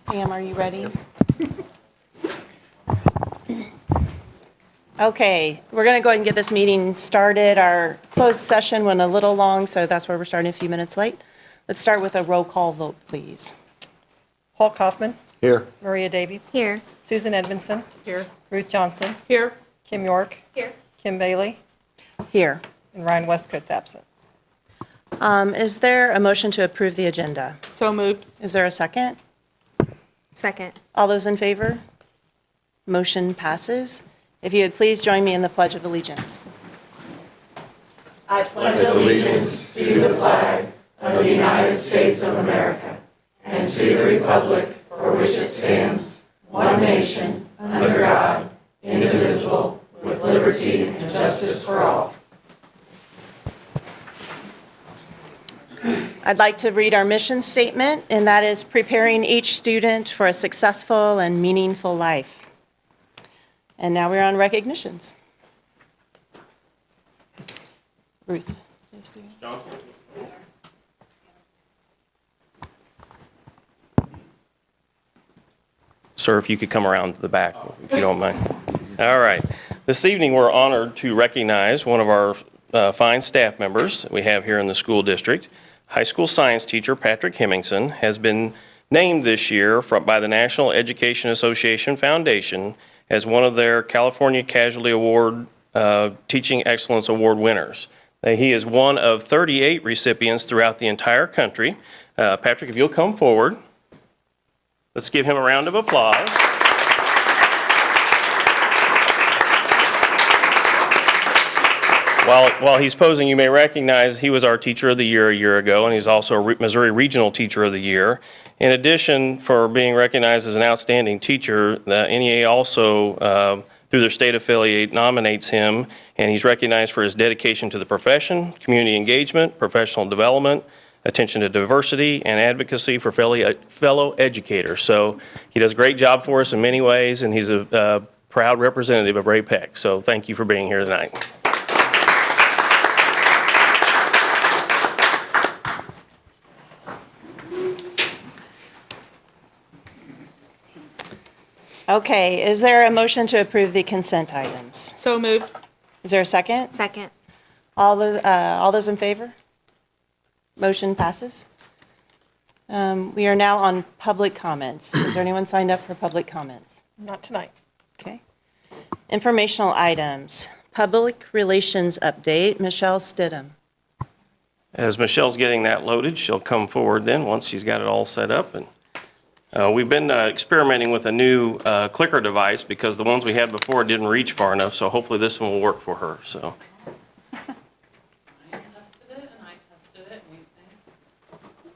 Pam, are you ready? Okay, we're going to go ahead and get this meeting started. Our closed session went a little long, so that's why we're starting a few minutes late. Let's start with a roll call vote, please. Paul Kaufman. Here. Maria Davies. Here. Susan Edmondson. Here. Ruth Johnson. Here. Kim York. Here. Kim Bailey. Here. And Ryan Westcott's absent. Is there a motion to approve the agenda? So moved. Is there a second? Second. All those in favor? Motion passes. If you would please join me in the Pledge of Allegiance. I pledge allegiance to the flag of the United States of America and to the republic for which it stands, one nation, under God, indivisible, with liberty and justice for all. I'd like to read our mission statement, and that is preparing each student for a successful and meaningful life. And now we're on recognitions. Ruth. Please do. Johnson. Sir, if you could come around to the back, if you don't mind. All right. This evening, we're honored to recognize one of our fine staff members that we have here in the school district. High school science teacher Patrick Hemmingson has been named this year by the National Education Association Foundation as one of their California Casualty Award Teaching Excellence Award winners. He is one of 38 recipients throughout the entire country. Patrick, if you'll come forward, let's give him a round of applause. While he's posing, you may recognize he was our Teacher of the Year a year ago, and he's also a Missouri Regional Teacher of the Year. In addition, for being recognized as an outstanding teacher, the NEA also, through their state affiliate, nominates him, and he's recognized for his dedication to the profession, community engagement, professional development, attention to diversity, and advocacy for fellow educators. So he does a great job for us in many ways, and he's a proud representative of Ray-Pec. So thank you for being here tonight. Okay, is there a motion to approve the consent items? So moved. Is there a second? Second. All those in favor? Motion passes. We are now on public comments. Is there anyone signed up for public comments? Not tonight. Okay. Informational items. Public relations update, Michelle Stidham. As Michelle's getting that loaded, she'll come forward then once she's got it all set up. And we've been experimenting with a new clicker device because the ones we had before didn't reach far enough, so hopefully this one will work for her. So.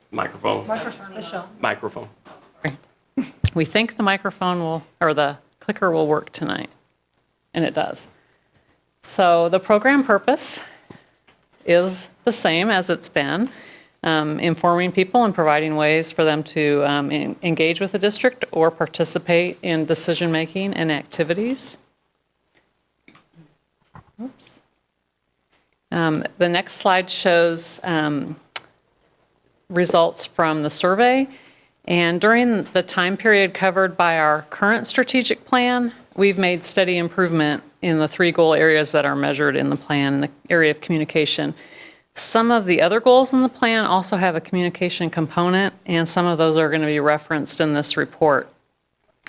Microphone. Michelle. Microphone. We think the microphone will, or the clicker will work tonight, and it does. So the program purpose is the same as it's been, informing people and providing ways for them to engage with the district or participate in decision-making and activities. Oops. The next slide shows results from the survey. And during the time period covered by our current strategic plan, we've made steady improvement in the 3 goal areas that are measured in the plan in the area of communication. Some of the other goals in the plan also have a communication component, and some of those are going to be referenced in this report.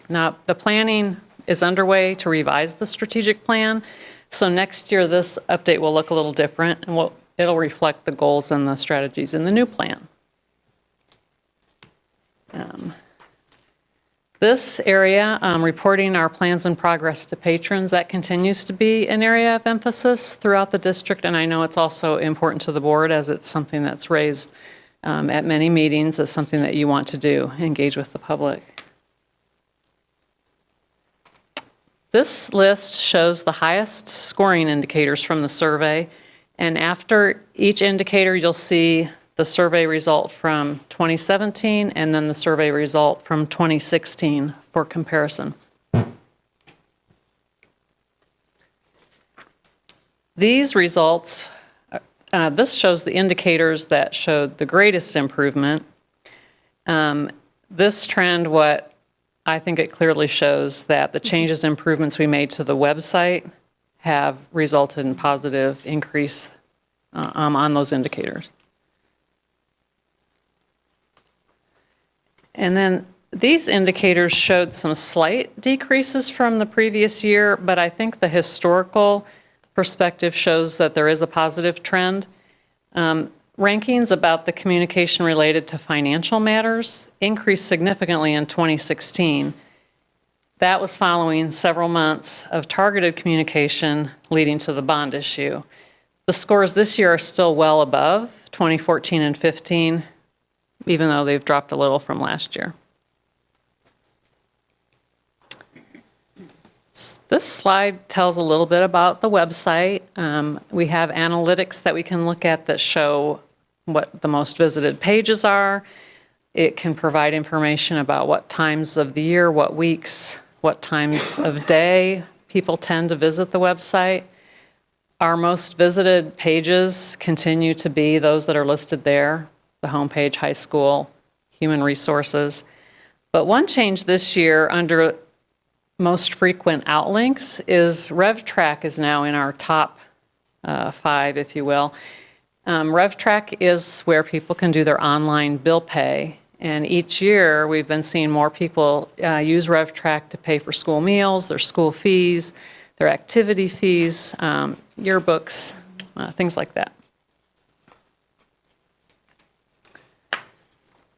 Now, the planning is underway to revise the strategic plan, so next year this update will look a little different, and it'll reflect the goals and the strategies in the new plan. This area, reporting our plans and progress to patrons, that continues to be an area of emphasis throughout the district, and I know it's also important to the board as it's something that's raised at many meetings as something that you want to do, engage with the public. This list shows the highest scoring indicators from the survey, and after each indicator you'll see the survey result from 2017 and then the survey result from 2016 for comparison. These results, this shows the indicators that showed the greatest improvement. This trend, what I think it clearly shows that the changes and improvements we made to the website have resulted in positive increase on those indicators. And then these indicators showed some slight decreases from the previous year, but I think the historical perspective shows that there is a positive trend. Rankings about the communication related to financial matters increased significantly in 2016. That was following several months of targeted communication leading to the bond issue. The scores this year are still well above 2014 and 15, even though they've dropped a little from last year. This slide tells a little bit about the website. We have analytics that we can look at that show what the most visited pages are. It can provide information about what times of the year, what weeks, what times of day people tend to visit the website. Our most visited pages continue to be those that are listed there, the homepage, high school, human resources. But one change this year under most frequent outlinks is RevTrack is now in our top 5, if you will. RevTrack is where people can do their online bill pay. And each year, we've been seeing more people use RevTrack to pay for school meals, their school fees, their activity fees, yearbooks, things like that.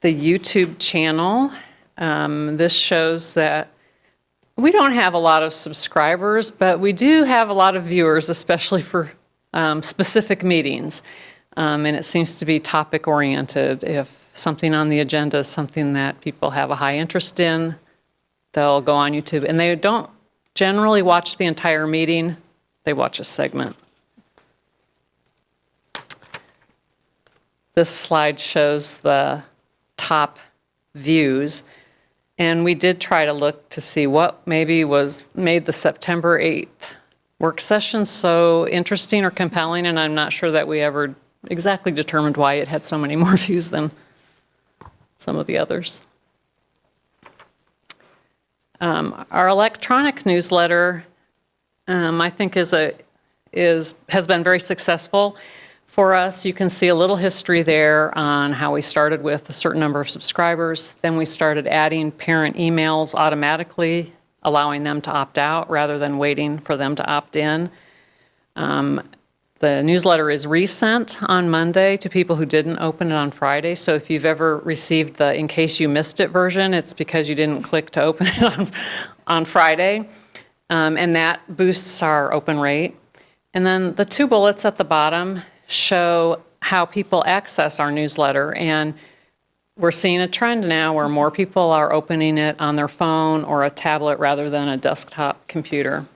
The YouTube channel, this shows that we don't have a lot of subscribers, but we do have a lot of viewers, especially for specific meetings. And it seems to be topic-oriented. If something on the agenda is something that people have a high interest in, they'll go on YouTube. And they don't generally watch the entire meeting. They watch a segment. This slide shows the top views. And we did try to look to see what maybe made the September 8th work session so interesting or compelling, and I'm not sure that we ever exactly determined why it had so many more views than some of the others. Our electronic newsletter, I think, has been very successful for us. You can see a little history there on how we started with a certain number of subscribers. Then we started adding parent emails automatically, allowing them to opt out rather than waiting for them to opt in. The newsletter is resent on Monday to people who didn't open it on Friday. So if you've ever received the in case you missed it version, it's because you didn't click to open it on Friday. And that boosts our open rate. And then the 2 bullets at the bottom show how people access our newsletter. And we're seeing a trend now where more people are opening it on their phone or a tablet rather than a desktop computer.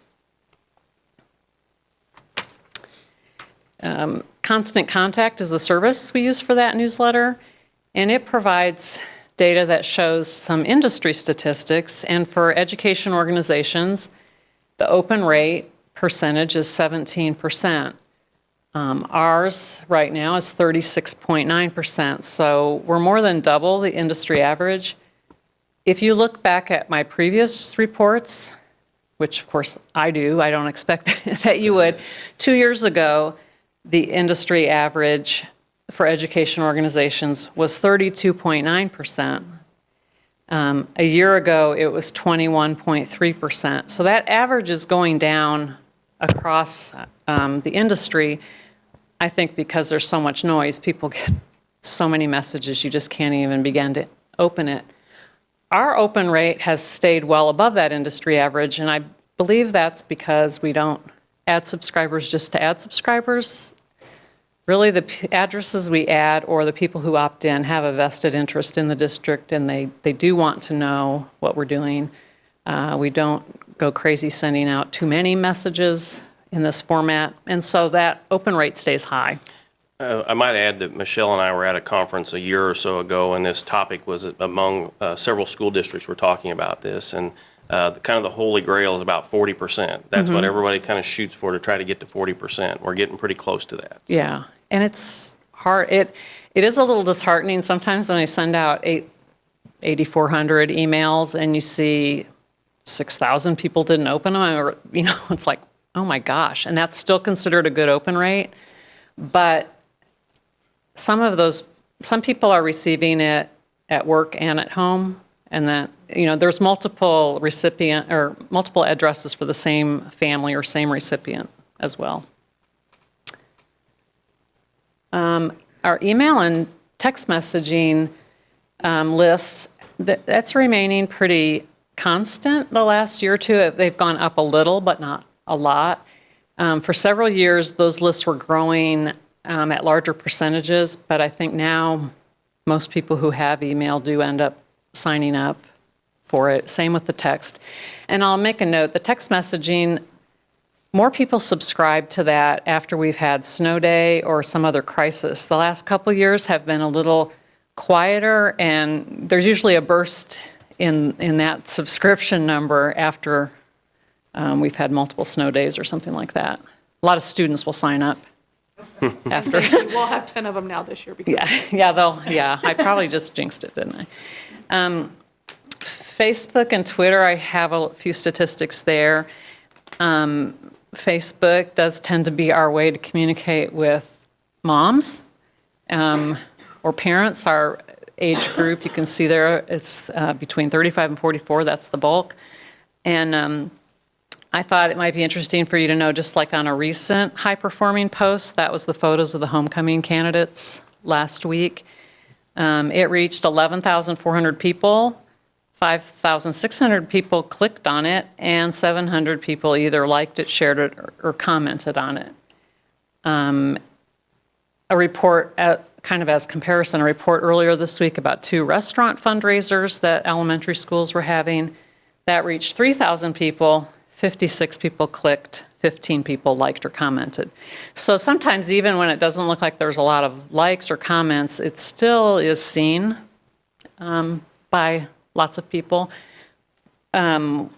Constant Contact is the service we use for that newsletter, and it provides data that shows some industry statistics. And for education organizations, the open rate percentage is 17%. Ours right now is 36.9%, so we're more than double the industry average. If you look back at my previous reports, which of course I do, I don't expect that you would, 2 years ago, the industry average for education organizations was 32.9%. A year ago, it was 21.3%. So that average is going down across the industry, I think because there's so much noise. People get so many messages, you just can't even begin to open it. Our open rate has stayed well above that industry average, and I believe that's because we don't add subscribers just to add subscribers. Really, the addresses we add or the people who opt in have a vested interest in the district, and they do want to know what we're doing. We don't go crazy sending out too many messages in this format, and so that open rate stays high. I might add that Michelle and I were at a conference a year or so ago, and this topic was among several school districts were talking about this, and kind of the holy grail is about 40%. That's what everybody kind of shoots for, to try to get to 40%. We're getting pretty close to that. So. Yeah, and it's hard. It is a little disheartening sometimes when I send out 8 8,400 emails, and you see 6,000 people didn't open them, or, it's like, oh my gosh. And that's still considered a good open rate. But some people are receiving it at work and at home, and that, there's multiple addresses for the same family or same recipient as well. Our email and text messaging lists, that's remaining pretty constant the last year or two. They've gone up a little, but not a lot. For several years, those lists were growing at larger percentages, but I think now most people who have email do end up signing up for it. Same with the text. And I'll make a note, the text messaging, more people subscribe to that after we've had snow day or some other crisis. The last couple of years have been a little quieter, and there's usually a burst in that subscription number after we've had multiple snow days or something like that. A lot of students will sign up after. We'll have 10 of them now this year. Because I probably just jinxed it, didn't I? Facebook and Twitter, I have a few statistics there. Facebook does tend to be our way to communicate with moms or parents. Our age group, you can see there, it's between 35 and 44, that's the bulk. And I thought it might be interesting for you to know, just like on a recent high-performing post, that was the photos of the homecoming candidates last week. It reached 11,400 people, 5,600 people clicked on it, and 700 people either liked it, shared it, or commented on it. A report, kind of as comparison, a report earlier this week about 2 restaurant fundraisers that elementary schools were having, that reached 3,000 people, 56 people clicked, 15 people liked or commented. So sometimes even when it doesn't look like there's a lot of likes or comments, it still is seen by lots of people. The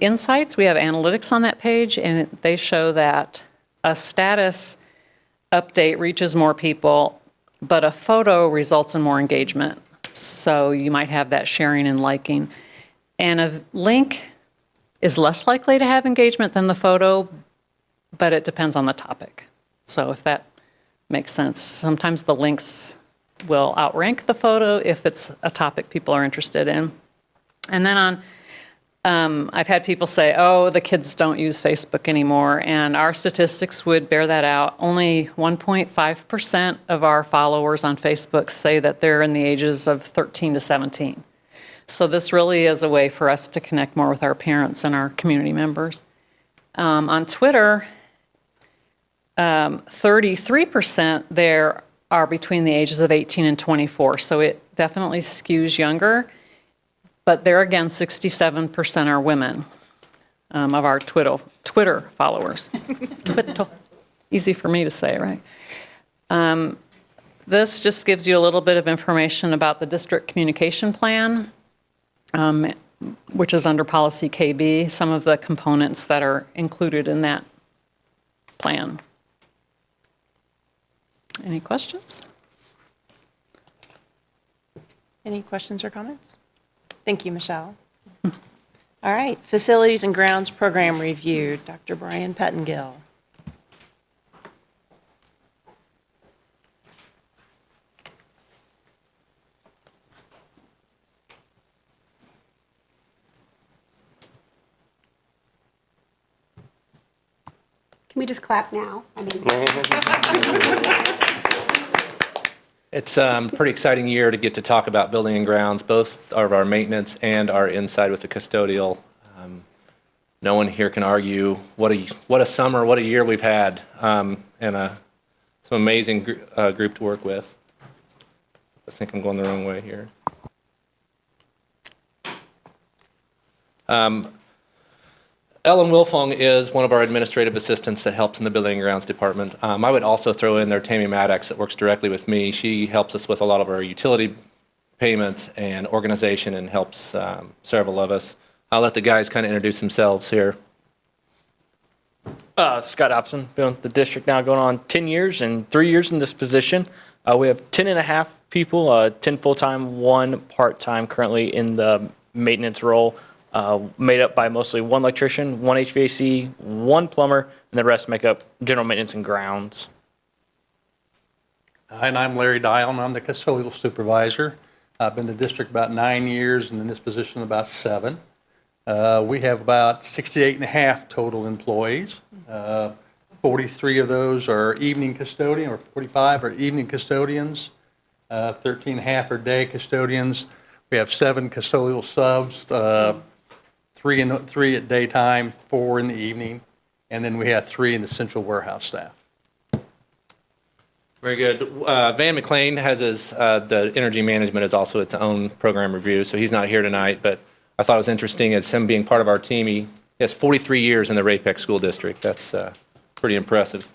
insights, we have analytics on that page, and they show that a status update reaches more people, but a photo results in more engagement. So you might have that sharing and liking. And a link is less likely to have engagement than the photo, but it depends on the topic. So if that makes sense, sometimes the links will outrank the photo if it's a topic people are interested in. And then I've had people say, oh, the kids don't use Facebook anymore, and our statistics would bear that out. Only 1.5% of our followers on Facebook say that they're in the ages of 13 to 17. So this really is a way for us to connect more with our parents and our community members. On Twitter, 33% there are between the ages of 18 and 24, so it definitely skews younger. But there again, 67% are women of our Twitter followers. Twitter, easy for me to say, right? This just gives you a little bit of information about the district communication plan, which is under policy KB, some of the components that are included in that plan. Any questions? Any questions or comments? Thank you, Michelle. All right, Facilities and Grounds Program Review, Dr. Brian Pettengill. Can we just clap now? I mean, It's a pretty exciting year to get to talk about building and grounds, both of our maintenance and our inside with the custodial. No one here can argue what a summer, what a year we've had, and some amazing group to work with. I think I'm going the wrong way here. Ellen Wilfong is one of our administrative assistants that helps in the Building and Grounds Department. I would also throw in there Tammy Maddox that works directly with me. She helps us with a lot of our utility payments and organization and helps several of us. I'll let the guys kind of introduce themselves here. Scott Opson, been with the district now going on 10 years and 3 years in this position. We have 10 and a half people, 10 full-time, 1 part-time currently in the maintenance role, made up by mostly 1 electrician, 1 HVAC, 1 plumber, and the rest make up general maintenance and grounds. And I'm Larry Dial, and I'm the custodial supervisor. I've been in the district about 9 years, and in this position about 7. We have about 68 and a half total employees. 43 of those are evening custodian, or 45 are evening custodians. 13 and a half are day custodians. We have 7 custodial subs, 3 at daytime, 4 in the evening, and then we have 3 in the central warehouse staff. Very good. Van McLean has the energy management is also its own program review, so he's not here tonight, but I thought it was interesting as him being part of our team. He has 43 years in the Ray-Pec school district. That's pretty impressive.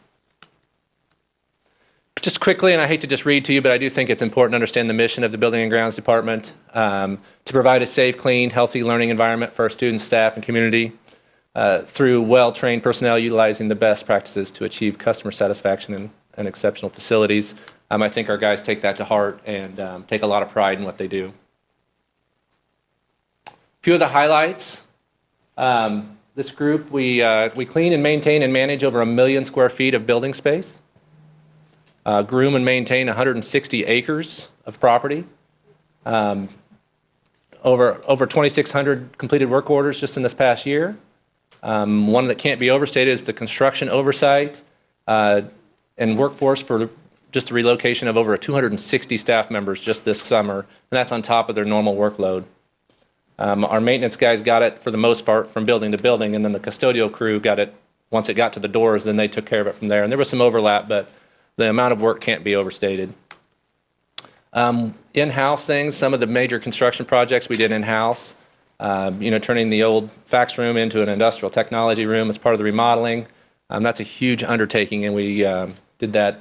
Just quickly, and I hate to just read to you, but I do think it's important to understand the mission of the Building and Grounds Department, to provide a safe, clean, healthy learning environment for our students, staff, and community through well-trained personnel utilizing the best practices to achieve customer satisfaction and exceptional facilities. I think our guys take that to heart and take a lot of pride in what they do. A few of the highlights. This group, we clean and maintain and manage over 1 million square feet of building space. Groom and maintain 160 acres of property. Over 2,600 completed work orders just in this past year. One that can't be overstated is the construction oversight and workforce for just the relocation of over 260 staff members just this summer, and that's on top of their normal workload. Our maintenance guys got it for the most part from building to building, and then the custodial crew got it once it got to the doors, then they took care of it from there. And there was some overlap, but the amount of work can't be overstated. In-house things, some of the major construction projects we did in-house, turning the old fax room into an industrial technology room as part of the remodeling. That's a huge undertaking, and we did that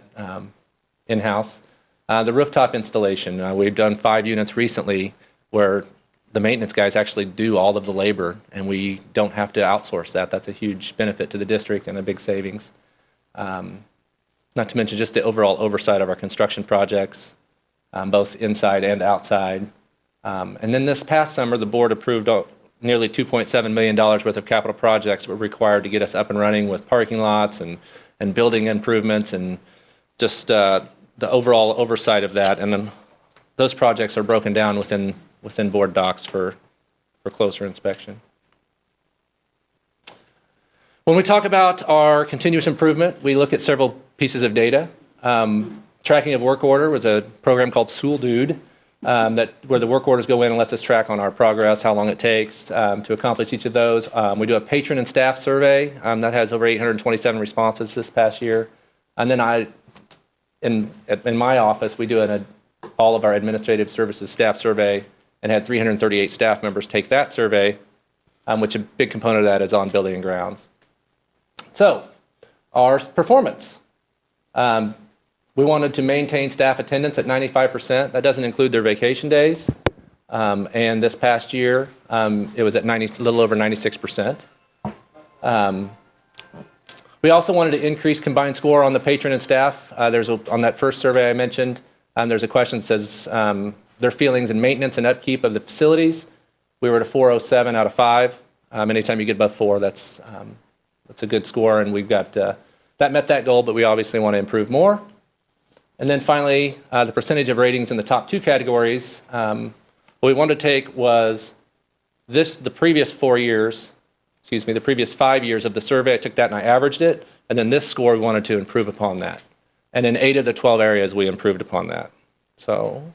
in-house. The rooftop installation, we've done 5 units recently where the maintenance guys actually do all of the labor, and we don't have to outsource that. That's a huge benefit to the district and a big savings. Not to mention just the overall oversight of our construction projects, both inside and outside. And then this past summer, the board approved nearly $2.7 million worth of capital projects were required to get us up and running with parking lots and building improvements and just the overall oversight of that. And then those projects are broken down within board docs for closer inspection. When we talk about our continuous improvement, we look at several pieces of data. Tracking of work order was a program called SoolDude, where the work orders go in and lets us track on our progress, how long it takes to accomplish each of those. We do a patron and staff survey that has over 827 responses this past year. And then in my office, we do all of our administrative services staff survey and had 338 staff members take that survey, which a big component of that is on building and grounds. So, our performance. We wanted to maintain staff attendance at 95%. That doesn't include their vacation days. And this past year, it was at a little over 96%. We also wanted to increase combined score on the patron and staff. On that first survey I mentioned, there's a question that says their feelings in maintenance and upkeep of the facilities. We were at a 407 out of 5. Anytime you get above 4, that's a good score, and we've got that met that goal, but we obviously want to improve more. And then finally, the percentage of ratings in the top 2 categories. What we wanted to take was the previous 5 years of the survey. I took that and I averaged it, and then this score we wanted to improve upon that. And in 8 of the 12 areas, we improved upon that. So,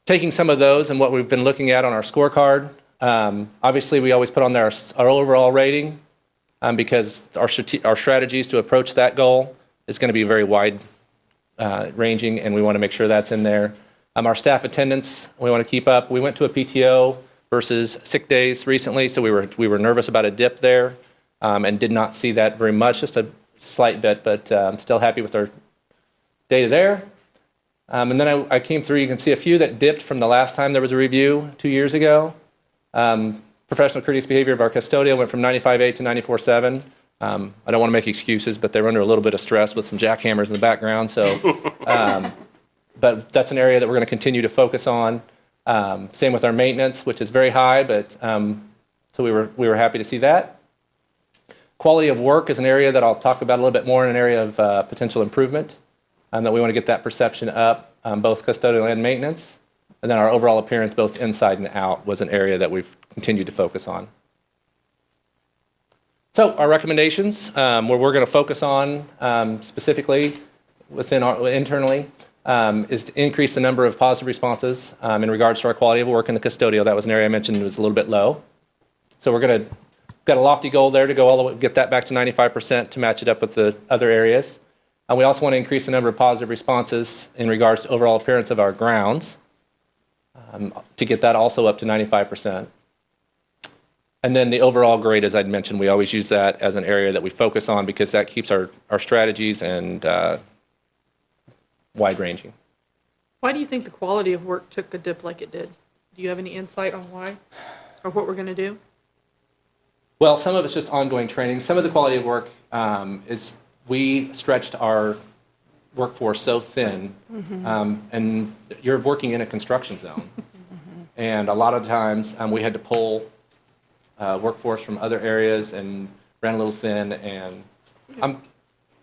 taking some of those and what we've been looking at on our scorecard, obviously we always put on there our overall rating because our strategies to approach that goal is going to be very wide ranging, and we want to make sure that's in there. Our staff attendance, we want to keep up. We went to a PTO versus sick days recently, so we were nervous about a dip there and did not see that very much, just a slight bit, but I'm still happy with our data there. And then I came through, you can see a few that dipped from the last time there was a review 2 years ago. Professional courteous behavior of our custodial went from 95.8 to 94.7. I don't want to make excuses, but they were under a little bit of stress with some jackhammers in the background. So but that's an area that we're going to continue to focus on. Same with our maintenance, which is very high, but so we were happy to see that. Quality of work is an area that I'll talk about a little bit more, in an area of potential improvement, that we want to get that perception up, both custodial and maintenance. And then our overall appearance, both inside and out, was an area that we've continued to focus on. So our recommendations, where we're going to focus on specifically internally, is to increase the number of positive responses in regards to our quality of work in the custodial. That was an area I mentioned was a little bit low. So we've got a lofty goal there to go all the way, get that back to 95% to match it up with the other areas. We also want to increase the number of positive responses in regards to overall appearance of our grounds, to get that also up to 95%. And then the overall grade, as I'd mentioned, we always use that as an area that we focus on because that keeps our strategies and wide-ranging. Why do you think the quality of work took a dip like it did? Do you have any insight on why or what we're going to do? Well, some of it's just ongoing training. Some of the quality of work is we stretched our workforce so thin, and you're working in a construction zone. And a lot of times we had to pull workforce from other areas and ran a little thin. And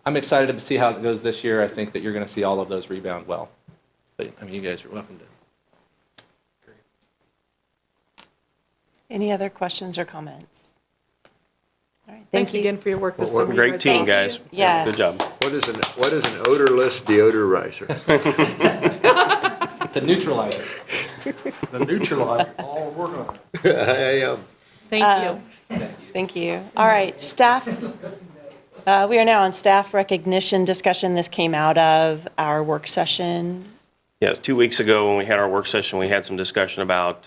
I'm excited to see how it goes this year. I think that you're going to see all of those rebound well. But, I mean, you guys are welcome to. Any other questions or comments? All right, Thanks you. again for your work this Well, summer. you Great team, Thank guys. you. Yes. Good job. What is an odorless deodorizer? It's a neutralizer. The neutralizer, all we're working on. Thank you. Thank you. All right, staff. We are now on staff recognition discussion. This came out of our work session. Yes, 2 weeks ago when we had our work session, we had some discussion about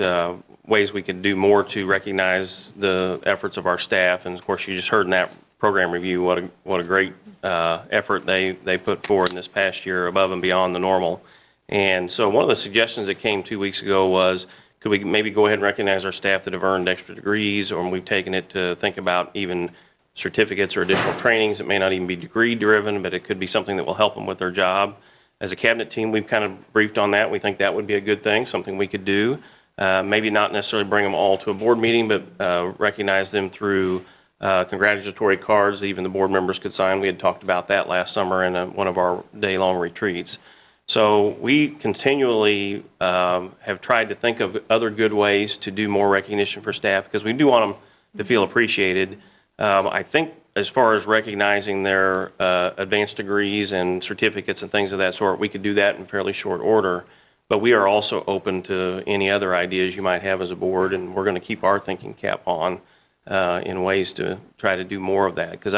ways we could do more to recognize the efforts of our staff. And of course, you just heard in that program review what a great effort they put forward in this past year, above and beyond the normal. And so one of the suggestions that came 2 weeks ago was, could we maybe go ahead and recognize our staff that have earned extra degrees, or we've taken it to think about even certificates or additional trainings that may not even be degree driven, but it could be something that will help them with their job. As a cabinet team, we've kind of briefed on that. We think that would be a good thing, something we could do. Maybe not necessarily bring them all to a board meeting, but recognize them through congratulatory cards that even the board members could sign. We had talked about that last summer in one of our day-long retreats. So we continually have tried to think of other good ways to do more recognition for staff, because we do want them to feel appreciated. I think as far as recognizing their advanced degrees and certificates and things of that sort, we could do that in fairly short order. But we are also open to any other ideas you might have as a board, and we're going to keep our thinking cap on in ways to try to do more of that. Because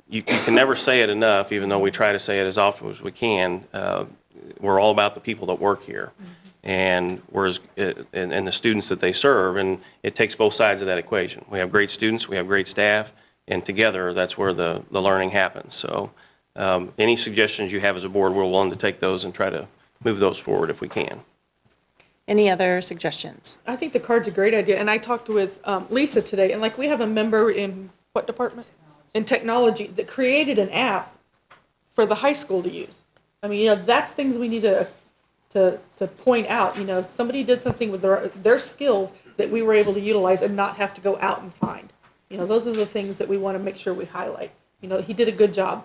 you can never say it enough, even though we try to say it as often as we can. We're all about the people that work here, and and the students that they serve, and it takes both sides of that equation. We have great students, we have great staff, and together that's where the learning happens. So any suggestions you have as a board, we're willing to take those and try to move those forward if we can. Any other suggestions? I think the card's a great idea. And I talked with Lisa today, and like we have a member in what department? In technology that created an app for the high school to use. I mean, that's things we need to point out. Somebody did something with their skills that we were able to utilize and not have to go out and find. Those are the things that we want to make sure we highlight. He did a good job.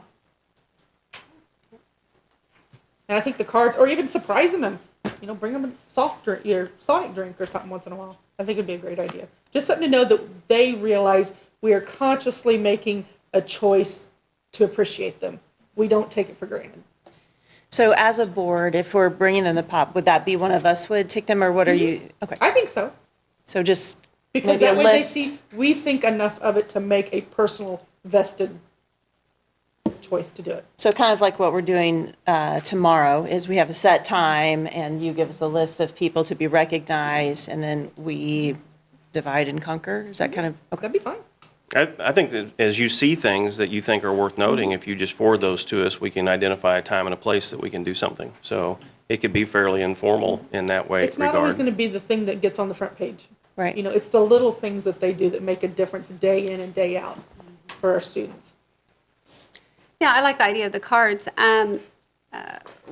And I think the cards, or even surprising them, bring them a soft drink or Sonic drink or something once in a while. I think it'd be a great idea. Just something to know that they realize we are consciously making a choice to appreciate them. We don't take it for granted. So as a board, if we're bringing them the pop, would that be one of us would take them, or what are you? Okay. I think so. So just Because maybe a that way they list. see, we think enough of it to make a personal vested choice to do it. So kind of like what we're doing tomorrow is we have a set time, and you give us a list of people to be recognized, and then we divide and conquer. Is that kind of okay? That'd be fine. I think that as you see things that you think are worth noting, if you just forward those to us, we can identify a time and a place that we can do something. So it could be fairly informal in that way. It's not always going to be the thing that gets on the front page. Right. It's the little things that they do that make a difference day in and day out for our students. Yeah, I like the idea of the cards.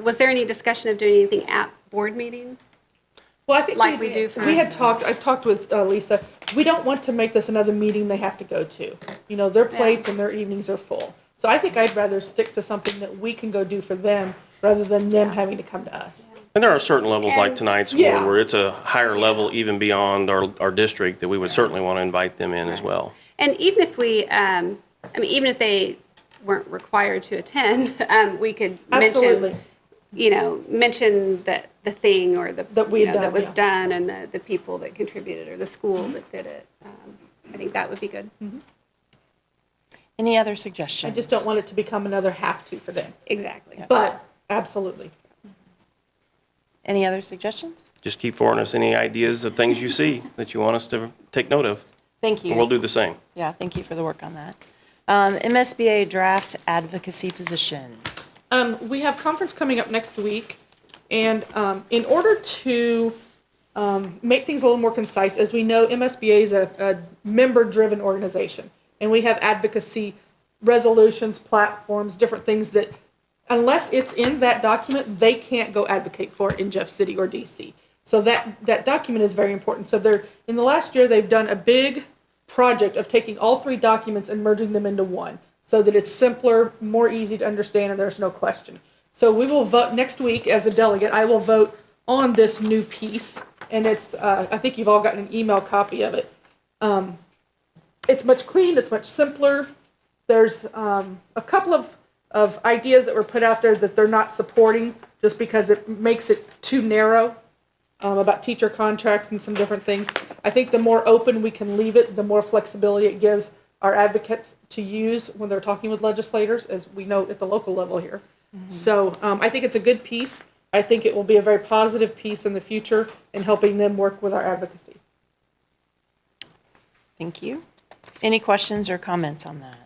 was there any discussion of doing anything at board meetings? Well, I think Like we do for- I talked with Lisa. We don't want to make this another meeting they have to go to. You know, their plates and their evenings are full. So I think I'd rather stick to something that we can go do for them rather than them having to come to us. And there are certain levels like And- tonight's Yeah. where it's a higher level even beyond our district that we would certainly want to invite them in as well. And even if we, even if they weren't required to attend, we could Absolutely. mention that the thing or That we'd done, that was yeah. done and the people that contributed or the school that did it. I think that would be good. Any other I suggestions? just don't want it to become another have to for them. Exactly. But absolutely. Any other suggestions? Just keep forwarding us any ideas of things you see that you want us to take note of, Thank you. and we'll do the same. Yeah, thank you for the work on that. MSBA draft advocacy positions. We have conference coming up next week, and in order to make things a little more concise, as we know, MSBA is a member-driven organization, and we have advocacy resolutions, platforms, different things that, unless it's in that document, they can't go advocate for it in Jeff City or DC. So that document is very important. So in the last year, they've done a big project of taking all 3 documents and merging them into one, so that it's simpler, more easy to understand, and there's no question. So we will vote next week as a delegate. I will vote on this new piece, and it's, I think you've all gotten an email copy of it. It's much cleaner, it's much simpler. There's a couple of ideas that were put out there that they're not supporting just because it makes it too narrow, about teacher contracts and some different things. I think the more open we can leave it, the more flexibility it gives our advocates to use when they're talking with legislators, as we know at the local level here. So I think it's a good piece. I think it will be a very positive piece in the future in helping them work with our advocacy. Thank you. Any questions or comments on that?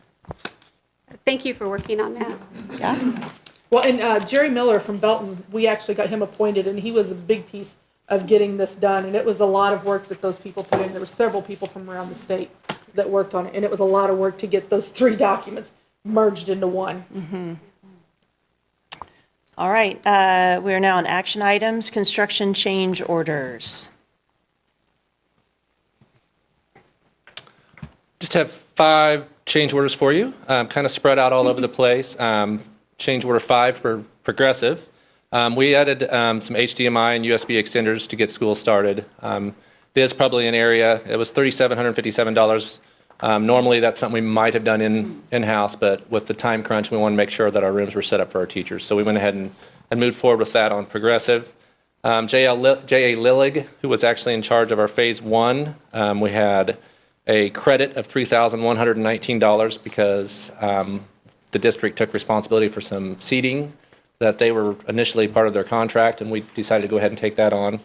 Thank you for working on that. Yeah? Well, and Jerry Miller from Belton, we actually got him appointed, and he was a big piece of getting this done. And it was a lot of work that those people put in. There were several people from around the state that worked on it, and it was a lot of work to get those 3 documents merged into one. All right, we are now on action items, construction change orders. Just have 5 change orders for you, kind of spread out all over the place. Change order 5 for Progressive. We added some HDMI and USB extenders to get school started. There's probably an area, it was $3,757. Normally, that's something we might have done in-house, but with the time crunch, we want to make sure that our rooms were set up for our teachers. So we went ahead and moved forward with that on Progressive. J.A. Lillig, who was actually in charge of our Phase 1, we had a credit of $3,119 because the district took responsibility for some seating that they were initially part of their contract, and we decided to go ahead and take that on.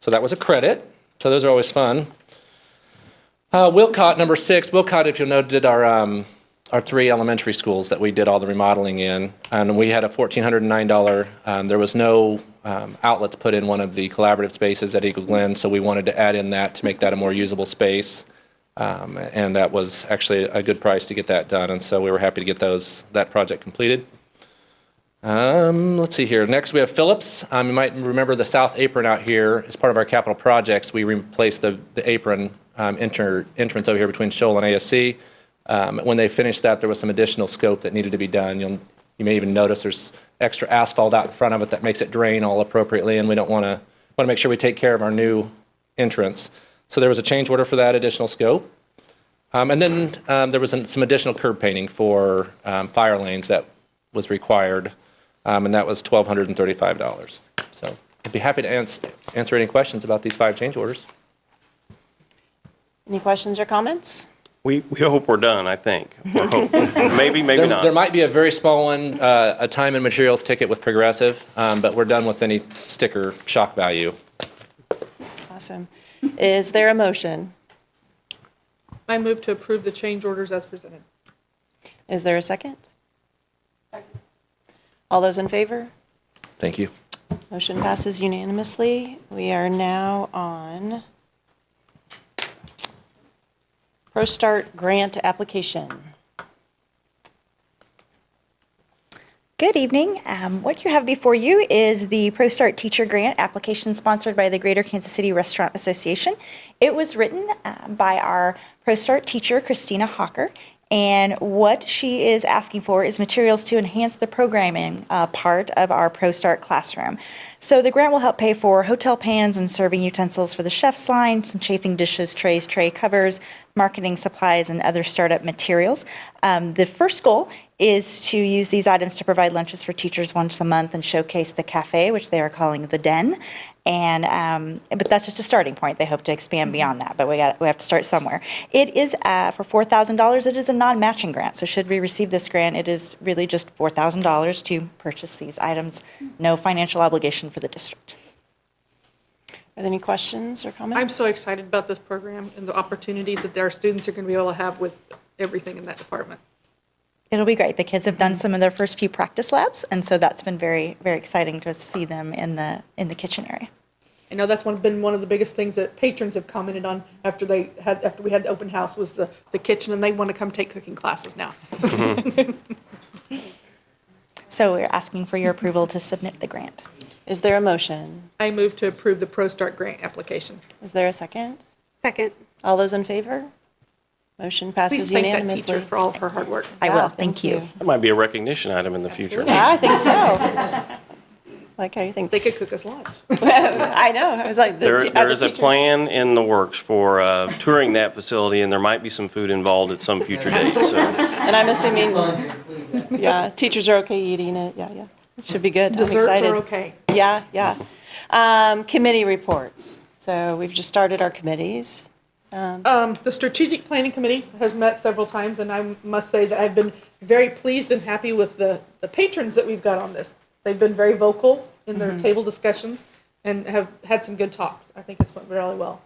So that was a credit. So those are always fun. Wilcott, number 6. Wilcott, if you'll know, did our 3 elementary schools that we did all the remodeling in, and we had a $1,409. There was no outlets put in one of the collaborative spaces at Eagle Glen, so we wanted to add in that to make that a more usable space. And that was actually a good price to get that done, and so we were happy to get that project completed. Let's see here. Next, we have Phillips. You might remember the south apron out here. As part of our capital projects, we replaced the apron entrance over here between Shoal and ASC. When they finished that, there was some additional scope that needed to be done. You may even notice there's extra asphalt out in front of it that makes it drain all appropriately, and we want to make sure we take care of our new entrance. So there was a change order for that additional scope. And then there was some additional curb painting for fire lanes that was required, and that was $1,235. So I'd be happy to answer any questions about these 5 change orders. Any questions or comments? We hope we're done, I think. We're hoping. Maybe not. There might be a very small one, a time and materials ticket with Progressive, but we're done with any sticker shock value. Awesome. Is there a motion? I move to approve the change orders as presented. Is there a second? All those in favor? Thank you. Motion passes unanimously. We are now on ProStart grant application. Good evening. What you have before you is the ProStart Teacher Grant application sponsored by the Greater Kansas City Restaurant Association. It was written by our ProStart teacher, Christina Hawker, and what she is asking for is materials to enhance the programming part of our ProStart classroom. So the grant will help pay for hotel pans and serving utensils for the chef's line, some chafing dishes, trays, tray covers, marketing supplies, and other startup materials. The first goal is to use these items to provide lunches for teachers once a month and showcase the cafe, which they are calling the Den. And but that's just a starting point. They hope to expand beyond that, but we have to start somewhere. It is for $4,000. It is a non-matching grant, so should we receive this grant, it is really just $4,000 to purchase these items. No financial obligation for the district. Are there any questions or comments? I'm so excited about this program and the opportunities that our students are going to be able to have with everything in that department. It'll be great. The kids have done some of their first few practice labs, and so that's been very, very exciting to see them in the kitchen area. I know that's been one of the biggest things that patrons have commented on after we had the open house was the kitchen, and they want to come take cooking classes now. So we're asking for your approval to submit the grant. Is there a motion? I move to approve the ProStart grant application. Is there a second? Second. All those in favor? Motion Please passes thank that unanimously. teacher for all of her hard work. I will. Thank you. That might be a recognition item in the future. Yeah, I think so. Like, how do you think? They could cook us lunch. I know, I was like. There is a plan in the works for touring that facility, and there might be some food involved at some future date, so. And I'm assuming, yeah, teachers are okay eating it, yeah. It should be good. I'm Desserts excited. are okay. Yeah. Committee reports. So we've just started our committees. The Strategic Planning Committee has met several times, and I must say that I've been very pleased and happy with the patrons that we've got on this. They've been very vocal in their table discussions and have had some good talks. I think it's went really well.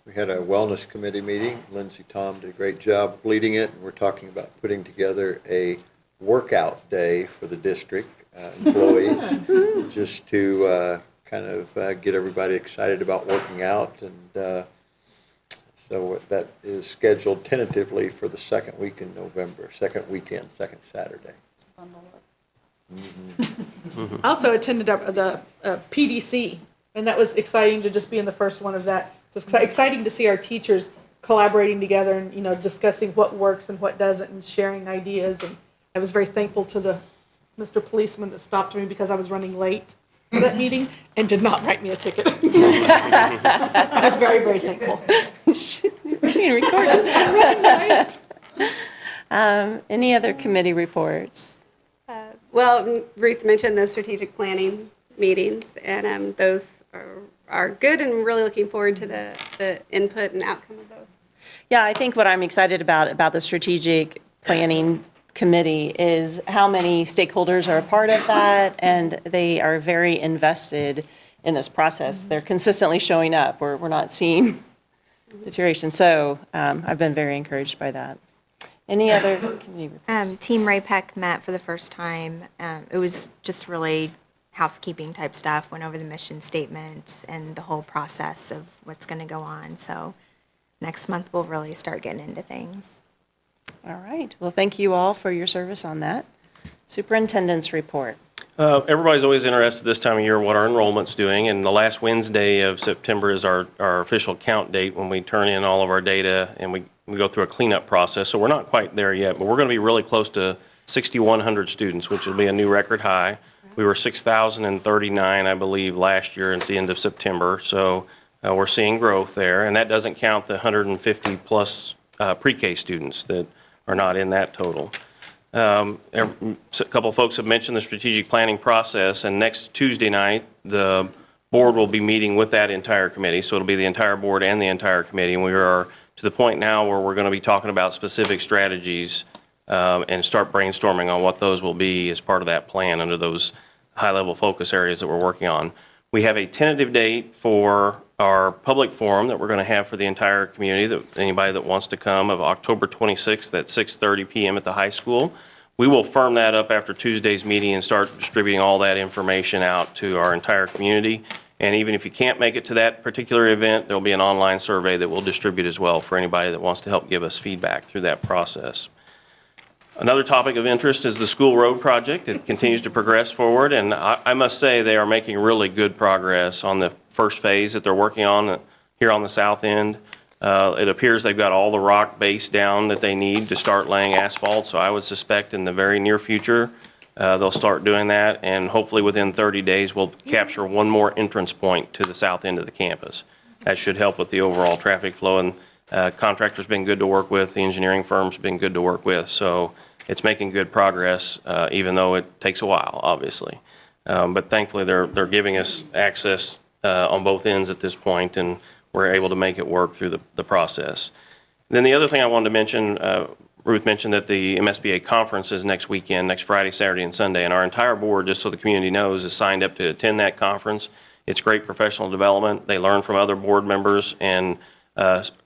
We had a wellness committee meeting. Lindsay Tom did a great job leading it. And we're talking about putting together a workout day for the district employees, just to kind of get everybody excited about working out. And so that is scheduled tentatively for the second week in November, second Saturday. I also attended the PDC, and that was exciting to just be in the first one of that. It's exciting to see our teachers collaborating together and, discussing what works and what doesn't and sharing ideas. And I was very thankful to the Mr. Policeman that stopped me because I was running late for that meeting and did not write me a ticket. I was very, very thankful. Being recorded. Any other committee reports? Well, Ruth mentioned the strategic planning meetings, and those are good, and really looking forward to the input and outcome of those. Yeah, I think what I'm excited about the strategic planning committee is how many stakeholders are a part of that, and they are very invested in this process. They're consistently showing up. We're not seeing deterioration. So I've been very encouraged by that. Any other committee reports? Team Ray-Pec met for the first time. It was just really housekeeping type stuff, went over the mission statement and the whole process of what's going to go on. So next month we'll really start getting into things. All right. Well, thank you all for your service on that. Superintendent's report. Everybody's always interested this time of year what our enrollment's doing, and the last Wednesday of September is our official count date when we turn in all of our data and we go through a cleanup process. So we're not quite there yet, but we're going to be really close to 6,100 students, which will be a new record high. We were 6,039, I believe, last year at the end of September. So we're seeing growth there, and that doesn't count the 150 plus pre-K students that are not in that total. A couple of folks have mentioned the strategic planning process, and next Tuesday night, the board will be meeting with that entire committee. So it'll be the entire board and the entire committee, and we are to the point now where we're going to be talking about specific strategies and start brainstorming on what those will be as part of that plan under those high-level focus areas that we're working on. We have a tentative date for our public forum that we're going to have for the entire community, that anybody that wants to come, of October 26th at 6:30 p.m. at the high school. We will firm that up after Tuesday's meeting and start distributing all that information out to our entire community. And even if you can't make it to that particular event, there'll be an online survey that we'll distribute as well for anybody that wants to help give us feedback through that process. Another topic of interest is the school road project. It continues to progress forward, and I must say they are making really good progress on the first phase that they're working on here on the south end. It appears they've got all the rock base down that they need to start laying asphalt, so I would suspect in the very near future, they'll start doing that, and hopefully within 30 days, we'll capture one more entrance point to the south end of the campus. That should help with the overall traffic flow, and contractor's been good to work with, the engineering firm's been good to work with, so it's making good progress, even though it takes a while, obviously. But thankfully, they're giving us access on both ends at this point, and we're able to make it work through the process. Then the other thing I wanted to mention, Ruth mentioned that the MSBA conference is next weekend, next Friday, Saturday, and Sunday, and our entire board, just so the community knows, is signed up to attend that conference. It's great professional development. They learn from other board members and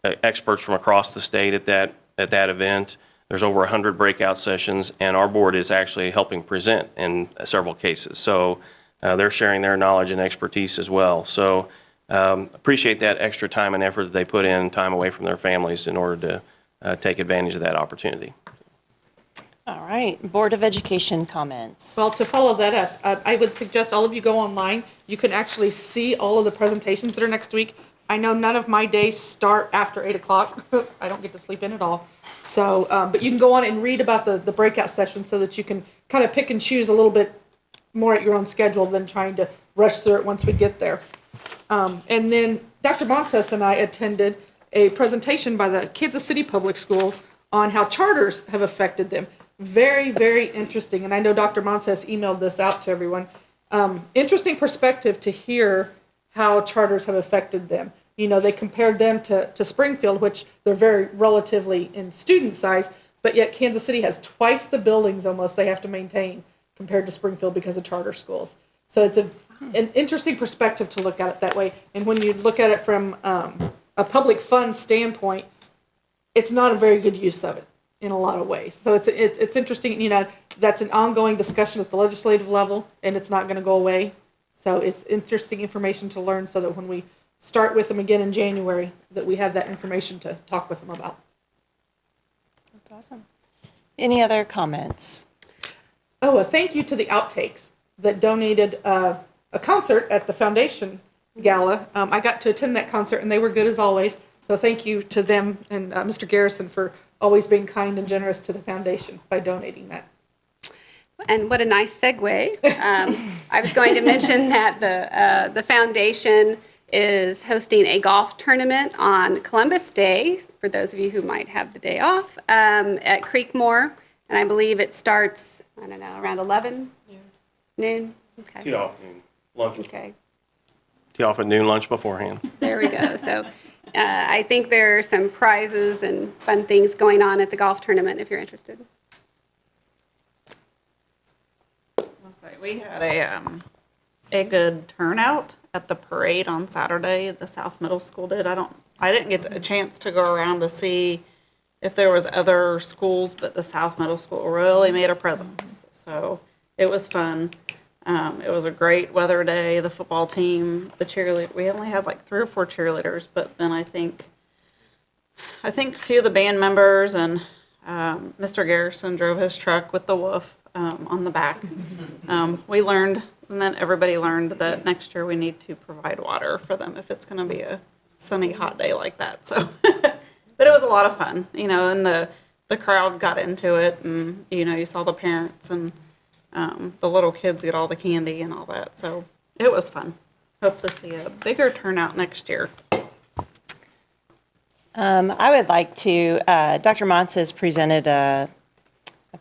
experts from across the state at that event. There's over 100 breakout sessions, and our board is actually helping present in several cases. So they're sharing their knowledge and expertise as well. So appreciate that extra time and effort that they put in, time away from their families in order to take advantage of that opportunity. All right, Board of Education comments. Well, to follow that up, I would suggest all of you go online. You can actually see all of the presentations that are next week. I know none of my days start after 8 o'clock. I don't get to sleep in at all. So, but you can go on and read about the breakout session so that you can kind of pick and choose a little bit more at your own schedule than trying to rush through it once we get there. And then Dr. Monses and I attended a presentation by the Kansas City Public Schools on how charters have affected them. Very, very interesting. And I know Dr. Monses emailed this out to everyone. Interesting perspective to hear how charters have affected them. You know, they compared them to Springfield, which they're very relatively in student size, but yet Kansas City has twice the buildings almost they have to maintain compared to Springfield because of charter schools. So it's an interesting perspective to look at it that way. And when you look at it from a public fund standpoint, it's not a very good use of it in a lot of ways. So it's interesting, you know, that's an ongoing discussion at the legislative level, and it's not going to go away. So it's interesting information to learn so that when we start with them again in January, that we have that information to talk with them about. That's awesome. Any other comments? Oh, a thank you to the Outtakes that donated a concert at the Foundation Gala. I got to attend that concert, and they were good as always. So thank you to them and Mr. Garrison for always being kind and generous to the foundation by donating that. And what a nice segue. I was going to mention that the foundation is hosting a golf tournament on Columbus Day, for those of you who might have the day off, at Creekmore. And I believe it starts, I don't know, around 11? Noon? Okay. Tee off noon, lunch. Okay. Tee off at noon, lunch beforehand. There we go. So I think there are some prizes and fun things going on at the golf tournament if you're interested. We had a good turnout at the parade on Saturday. The South Middle School did. I didn't get a chance to go around to see if there was other schools, but the South Middle School really made a presence. So it was fun. It was a great weather day. The football team, the cheerleader. We only had like 3 or 4 cheerleaders, but then I think a few of the band members and Mr. Garrison drove his truck with the woof on the back. We learned, and then everybody learned that next year we need to provide water for them if it's going to be a sunny, hot day like that. So, but it was a lot of fun, you know, and the crowd got into it, and, you know, you saw the parents and the little kids get all the candy and all that. So it was fun. Hope to see a bigger turnout next year. I would like to, Dr. Montz has presented a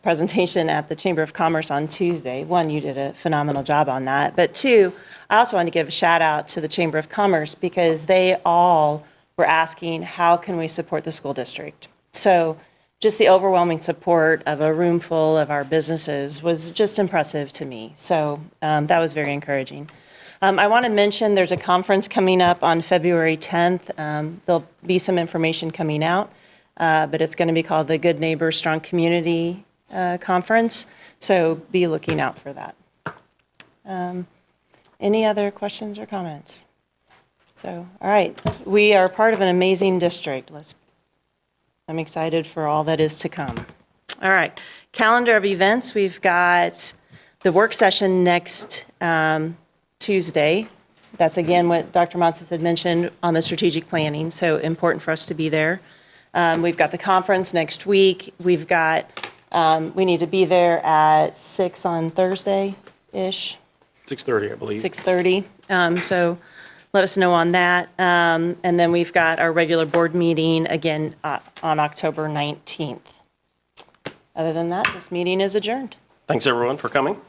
presentation at the Chamber of Commerce on Tuesday. One, you did a phenomenal job on that. But 2, I also want to give a shout out to the Chamber of Commerce because they all were asking, how can we support the school district? So just the overwhelming support of a room full of our businesses was just impressive to me. So that was very encouraging. I want to mention there's a conference coming up on February 10th. There'll be some information coming out, but it's going to be called the Good Neighbor Strong Community Conference. So be looking out for that. Any other questions or comments? So, all right, we are part of an amazing district. I'm excited for all that is to come. All right. Calendar of events, we've got the work session next Tuesday. That's again what Dr. Monson had mentioned on the strategic planning, so important for us to be there. We've got the conference next week. We've got, we need to be there at 6 on Thursday-ish. 6:30, I believe. 6:30. So let us know on that. And then we've got our regular board meeting again on October 19th. Other than that, this meeting is adjourned. Thanks, everyone, for coming.